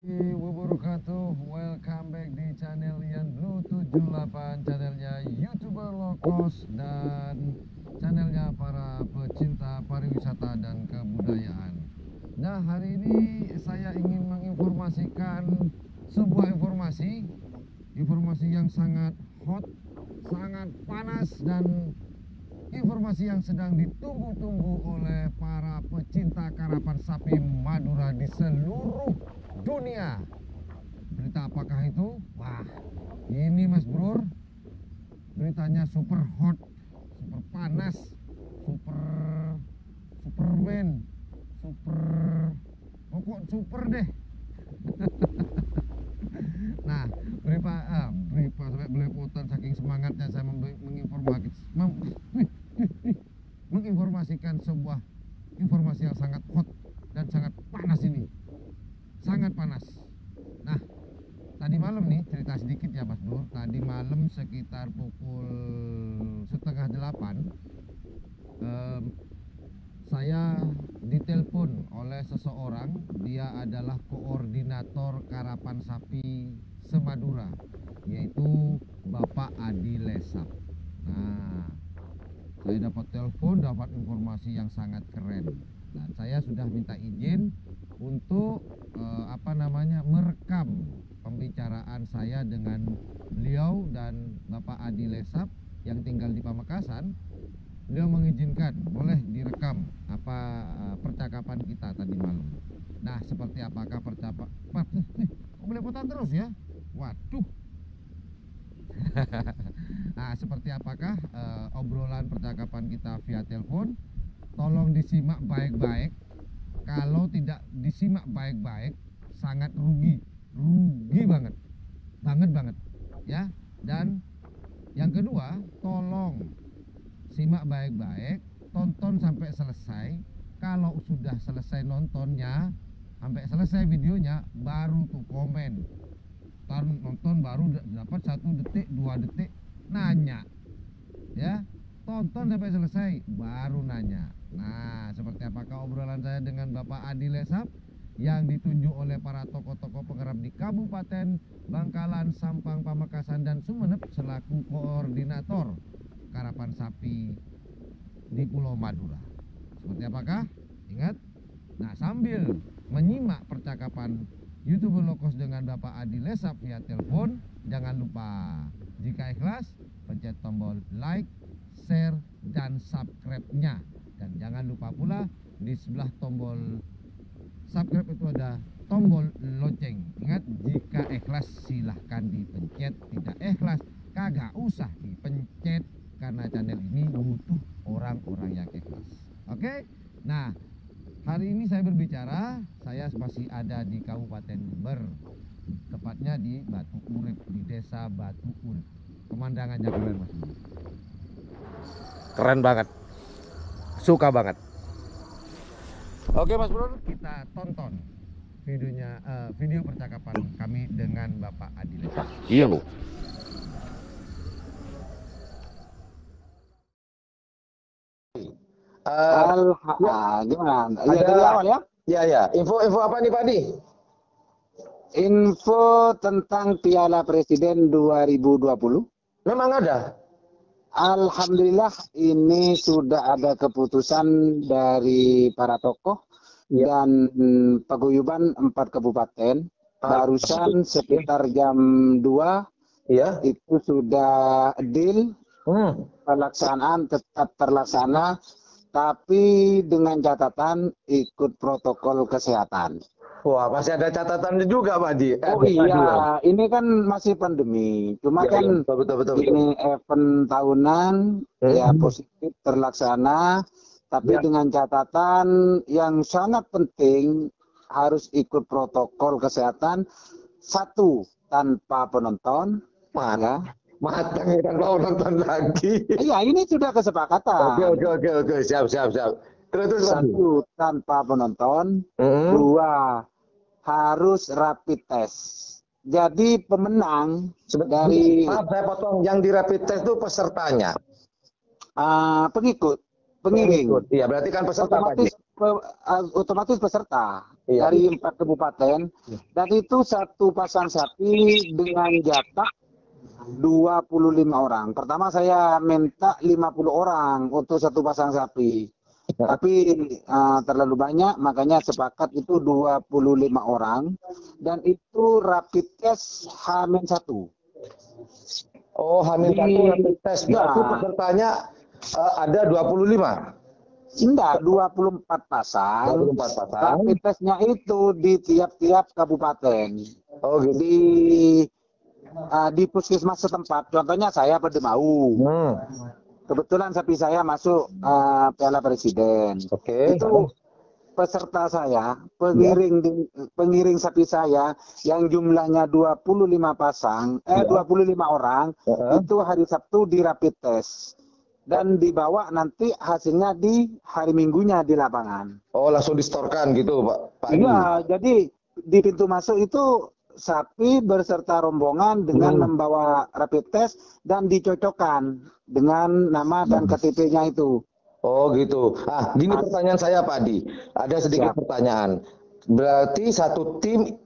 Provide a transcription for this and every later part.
Wabarakatuh. Welcome back di channel Ian Blue 78, channelnya YouTuber low cost dan channelnya para pecinta pariwisata dan kebudayaan. Nah, hari ini saya ingin menginformasikan sebuah informasi yang sangat hot, sangat panas, dan informasi yang sedang ditunggu-tunggu oleh para pecinta karapan sapi Madura di seluruh dunia. Berita apakah itu? Wah, ini Mas Bro, beritanya super hot, super panas, super superman, super pokok super deh. Nah, berita sampai belepotan saking semangatnya saya menginformasikan sebuah informasi yang sangat hot dan sangat panas ini. Sangat panas. Nah, tadi malam nih cerita sedikit ya Mas Bro. Tadi malam sekitar pukul setengah 8 saya ditelepon oleh seseorang. Dia adalah koordinator karapan sapi semadura, yaitu Bapak Adi Lesap. Nah, saya dapat telepon, dapat informasi yang sangat keren. Nah, saya sudah minta izin untuk merekam pembicaraan saya dengan beliau dan Bapak Adi Lesap yang tinggal di Pamekasan. Beliau mengizinkan boleh direkam percakapan kita tadi malam. Nah, seperti apakah percakapan? Belepotan terus ya. Waduh. Nah, seperti apakah obrolan percakapan kita via telepon? Tolong disimak baik-baik. Kalau tidak disimak baik-baik, sangat rugi banget, banget ya. Dan yang kedua, tolong simak baik-baik, tonton sampai selesai. Kalau sudah selesai nontonnya, sampai selesai videonya, baru tuh komen. Nonton baru dapat 1 detik 2 detik nanya ya. Tonton sampai selesai baru nanya. Nah, seperti apakah obrolan saya dengan Bapak Adi Lesap yang ditunjuk oleh para tokoh-tokoh penggerak di Kabupaten Bangkalan, Sampang, Pamekasan, dan Sumeneb selaku koordinator karapan sapi di Pulau Madura. Seperti apakah? Ingat? Nah, sambil menyimak percakapan YouTuber Lokos dengan Bapak Adi Lesap via telepon, jangan lupa jika ikhlas pencet tombol like, share, dan subscribe-nya. Dan jangan lupa pula di sebelah tombol subscribe itu ada tombol lonceng. Ingat, jika ikhlas silahkan dipencet, tidak ikhlas kagak usah dipencet, karena channel ini butuh orang-orang yang ikhlas. Oke? Nah, hari ini saya berbicara, saya masih ada di Kabupaten Jember, tepatnya di Batu Urip, di desa Batu Urip. Pemandangannya keren Mas. Keren banget, suka banget. Oke Mas Bro, kita tonton video percakapan kami dengan Bapak Adi Lesap. Iya loh. Gimana? Iya, dari awal ya? Ya. Info apa nih Pak Adi? Info tentang Piala Presiden 2020. Memang ada? Alhamdulillah, ini sudah ada keputusan dari para tokoh dan paguyuban 4 kabupaten. Barusan sekitar jam 2 Iya. itu sudah deal, pelaksanaan tetap terlaksana, tapi dengan catatan ikut protokol kesehatan. Wah, masih ada catatannya juga Pak Adi. Oh iya, ini kan masih pandemi. Cuma kan betul. ini event tahunan ya positif terlaksana, tapi dengan catatan yang sangat penting harus ikut protokol kesehatan. 1, tanpa penonton. Mana? Matang kan mau nonton lagi. Iya, ini sudah kesepakatan. Oke. Siap. Terus 1, tanpa penonton. 2, harus rapid test. Jadi pemenang dari saya potong, yang di rapid test itu pesertanya. Pengiring. Iya, berarti kan peserta otomatis peserta. dari 4 kabupaten, dan itu satu pasang sapi dengan jatah 25 orang. Pertama saya minta 50 orang untuk satu pasang sapi. Tapi terlalu banyak, makanya sepakat itu 25 orang. Dan itu rapid test H-1. Oh, H-1 rapid test. Berarti Ya. pesertanya ada 25. Enggak, 24 pasang. 24 pasang. Rapid testnya itu di tiap-tiap kabupaten. Oh, gitu. Di puskesmas setempat. Contohnya saya Pedemau. Kebetulan sapi saya masuk Piala Presiden. Oke. Itu peserta saya, pengiring sapi saya yang jumlahnya 25 pasang, 25 orang, itu hari Sabtu di rapid test. Dan dibawa nanti hasilnya di hari Minggunya di lapangan. Oh, langsung distorkan gitu, Pak. Iya, jadi di pintu masuk itu sapi berserta rombongan dengan membawa rapid test dan dicocokkan dengan nama dan KTP-nya itu. Oh gitu. Gini pertanyaan saya Pak Adi. Ada sedikit pertanyaan. Berarti satu tim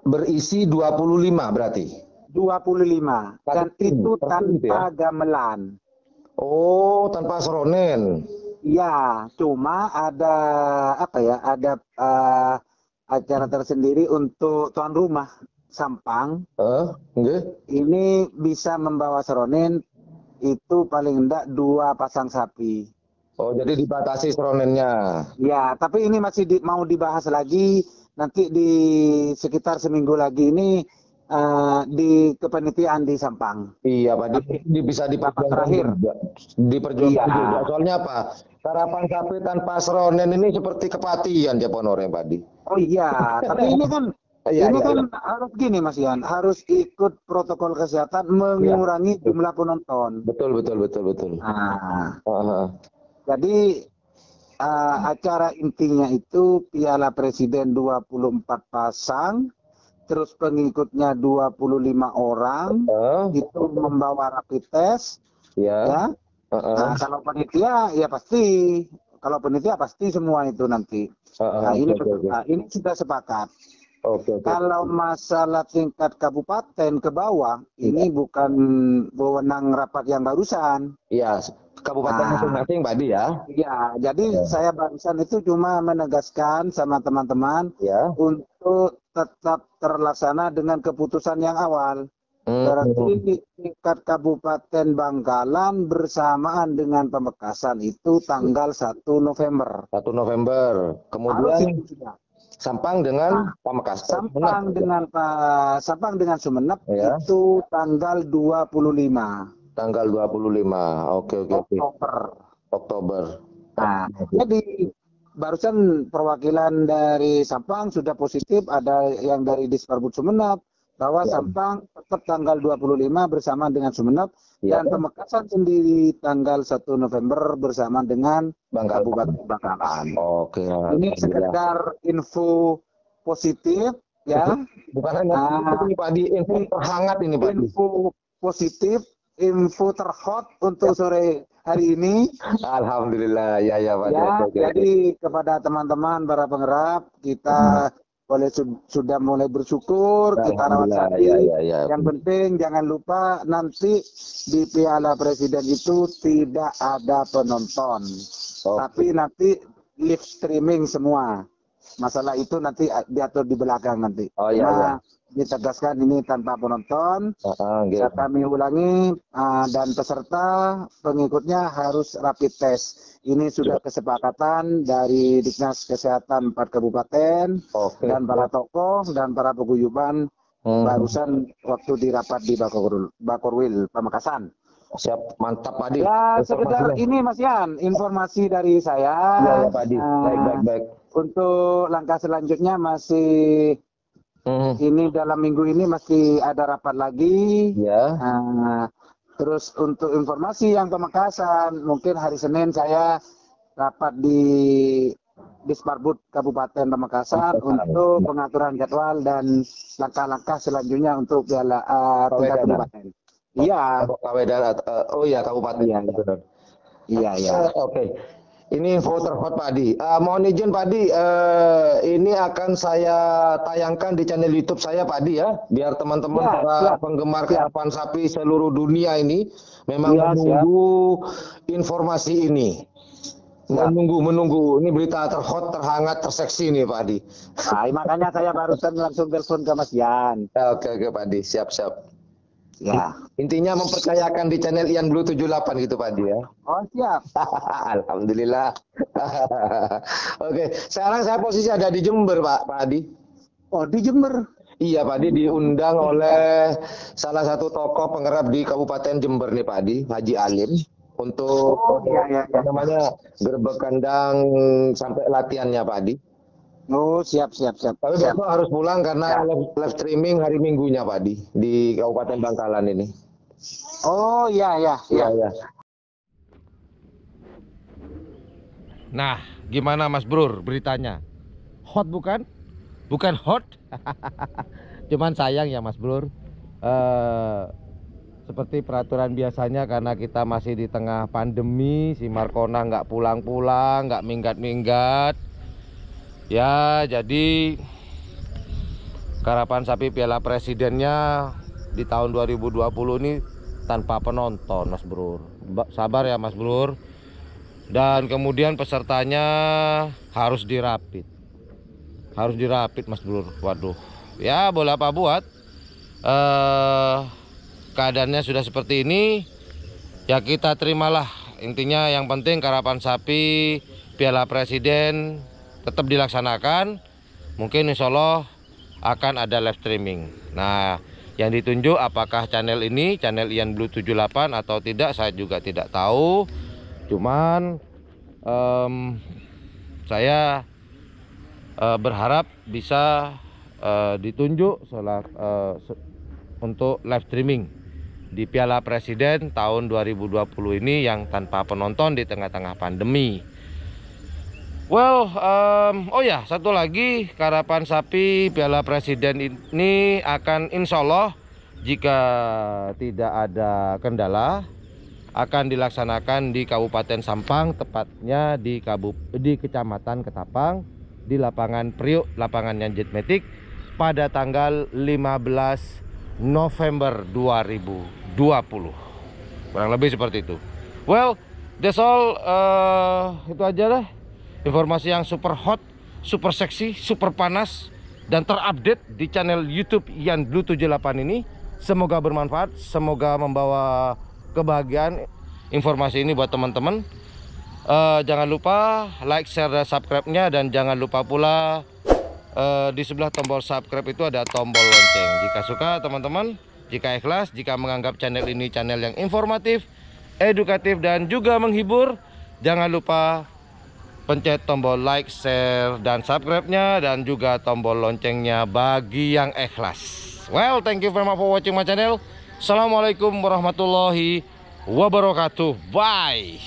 berisi 25 berarti? 25. Dan itu tanpa gamelan. Oh, tanpa seronen. Ya, cuma ada ada acara tersendiri untuk tuan rumah Sampang. Ini bisa membawa seronen itu paling enggak 2 pasang sapi. Oh, jadi dibatasi seronennya. Ya, tapi ini masih mau dibahas lagi. Nanti di sekitar seminggu lagi ini di kepanitiaan di Sampang. Iya Pak, bisa diperjuangkan juga. Juga. Soalnya apa? Sarapan sapi tanpa seronen ini seperti kepatian ya Ponore Pak Adi. Oh iya, tapi ini kan harus gini Mas Ian, harus ikut protokol kesehatan mengurangi jumlah penonton. Betul. Jadi acara intinya itu Piala Presiden 24 pasang, terus pengikutnya 25 orang, itu membawa rapid test. Ya. Kalau panitia ya pasti, semua itu nanti. Ini sudah sepakat. Kalau masalah tingkat kabupaten ke bawah, ini bukan wewenang rapat yang barusan. Iya, kabupaten masing-masing Pak Adi ya. Iya, jadi saya barusan itu cuma menegaskan sama teman-teman untuk tetap terlaksana dengan keputusan yang awal. Berarti di tingkat Kabupaten Bangkalan bersamaan dengan Pamekasan itu tanggal 1 November. 1 November. Kemudian Sampang dengan Pamekasan. Sampang dengan Sumeneb itu tanggal 25. Tanggal 25. Oke. Oktober. Nah, jadi barusan perwakilan dari Sampang sudah positif, ada yang dari Disparbud Sumeneb bahwa Sampang tetap tanggal 25 bersama dengan Sumeneb dan Pamekasan sendiri tanggal 1 November bersama dengan Kabupaten Bangkalan. Oke. Ini sekedar info positif ya. Bukan hanya ini Pak Adi, info terhangat ini Pak Adi. Info positif, info terhot untuk sore hari ini. Alhamdulillah ya Pak. Jadi kepada teman-teman para penggerap, kita sudah mulai bersyukur, kita rawat sapi. Yang penting jangan lupa nanti di Piala Presiden itu tidak ada penonton. Tapi nanti live streaming semua. Masalah itu nanti diatur di belakang nanti. Ditegaskan ini tanpa penonton. Kami ulangi, dan peserta pengikutnya harus rapid test. Ini sudah kesepakatan dari Dinas Kesehatan 4 kabupaten dan para tokoh dan para paguyuban barusan waktu di rapat di Bakorwil, Pamekasan. Siap, mantap Pak Adi. Ya, sekedar ini Mas Yan, informasi dari saya. Ya, Pak Adi. Baik. Untuk langkah selanjutnya masih ini dalam minggu ini masih ada rapat lagi. Terus untuk informasi yang Pamekasan, mungkin hari Senin saya rapat di Disparbud Kabupaten Pamekasan untuk pengaturan jadwal dan langkah-langkah selanjutnya untuk tingkat kabupaten. Iya. Kabupaten. Iya. Iya. Oke. Ini info terhot Pak Adi. Mohon izin Pak Adi, ini akan saya tayangkan di channel YouTube saya Pak Adi ya, biar teman-teman para penggemar karapan sapi seluruh dunia ini memang menunggu informasi ini. Menunggu. Ini berita terhot, terhangat, terseksi nih Pak Adi. Nah, makanya saya barusan langsung telepon ke Mas Yan. Oke Pak Adi, siap. Ya. Intinya mempercayakan di channel Ian Blue 78 gitu Pak Adi ya. Oh siap. Alhamdulillah. Oke, sekarang saya posisi ada di Jember Pak Adi. Oh di Jember. Iya Pak Adi, diundang oleh salah satu tokoh penggerak di Kabupaten Jember nih Pak Adi, Haji Alim, untuk namanya gerbek kandang sampai latihannya Pak Adi. Oh siap. Tapi besok harus pulang karena live streaming hari Minggunya Pak Adi di Kabupaten Bangkalan ini. Oh iya. Nah, gimana Mas Bro beritanya? Hot bukan? Bukan hot? Cuman sayang ya Mas Bro. Seperti peraturan biasanya karena kita masih di tengah pandemi, si Markona nggak pulang-pulang, nggak minggat-minggat. Ya, jadi karapan sapi Piala Presidennya di tahun 2020 ini tanpa penonton Mas Bro. Sabar ya Mas Bro. Dan kemudian pesertanya harus dirapit. Harus dirapit Mas Bro. Waduh. Ya, boleh apa buat. Keadaannya sudah seperti ini. Ya kita terimalah. Intinya yang penting karapan sapi Piala Presiden tetap dilaksanakan. Mungkin insya Allah akan ada live streaming. Nah, yang ditunjuk apakah channel ini, channel Ian Blue 78 atau tidak, saya juga tidak tahu. Cuman saya berharap bisa ditunjuk untuk live streaming di Piala Presiden tahun 2020 ini yang tanpa penonton di tengah-tengah pandemi. Well, oh ya, satu lagi, karapan sapi Piala Presiden ini akan insya Allah jika tidak ada kendala akan dilaksanakan di Kabupaten Sampang, tepatnya di Kecamatan Ketapang, di lapangan Priuk, lapangan Yanjet Metik pada tanggal 15 November 2020. Kurang lebih seperti itu. Well, that's all. Itu aja deh. Informasi yang super hot, super seksi, super panas, dan terupdate di channel YouTube Ian Blue 78 ini. Semoga bermanfaat, semoga membawa kebahagiaan informasi ini buat teman-teman. Jangan lupa like, share, dan subscribe-nya. Dan jangan lupa pula di sebelah tombol subscribe itu ada tombol lonceng. Jika suka teman-teman, jika ikhlas, jika menganggap channel ini channel yang informatif, edukatif, dan juga menghibur, jangan lupa pencet tombol like, share, dan subscribe-nya, dan juga tombol loncengnya bagi yang ikhlas. Well, thank you very much for watching my channel. Assalamualaikum warahmatullahi wabarakatuh. Bye.